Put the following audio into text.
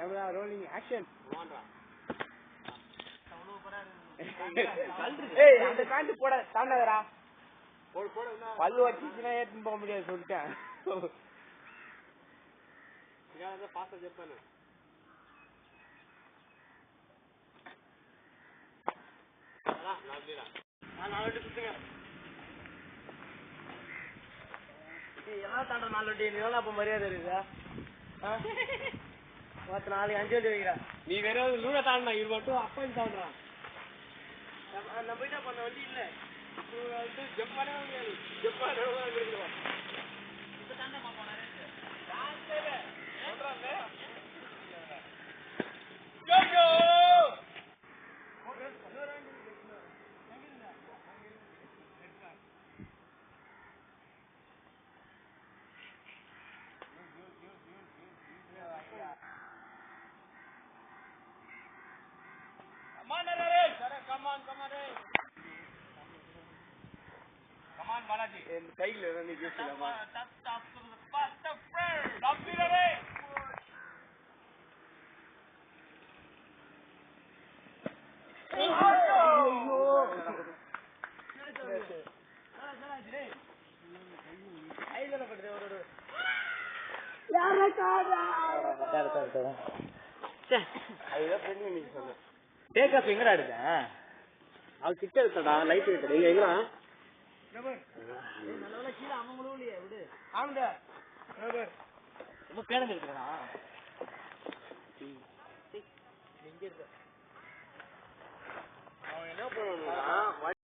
Camera rolling action. ஏய் அந்த pant போட தாண்டாதடா. போடு போடு. பல்லு வச்சிச்சுனா ஏத்துன்னு போக முடியாது சொல்லிட்டேன். இங்க பாஸ்டா ஜெப்பானு. நாலு குத்துங்க. எல்லாம் தாண்ட 4 வண்டி நீ அப்ப மரியாதை இருக்குதா? மொத்த 4 5 வண்டி வைக்கிறா. நீ வெறும் லூன தாண்டா இது மட்டும் அப்பா தாண்டான். நம்ம போயிட்டா பண்ண வண்டி இல்ல. ஜப்பானே ஜப்பானே இப்ப தாண்டா போனாரு. கையில நீ பேசலாமா? அவ கிட்ட இருக்கடா லைட் இருக்கடா எங்கடா நல்ல கீழே அவங்களும் இல்லையே விடு ஆமாடா ரொம்ப பேனங்க இருக்குடா எங்க இருக்க அவன் என்ன பண்ணுவான்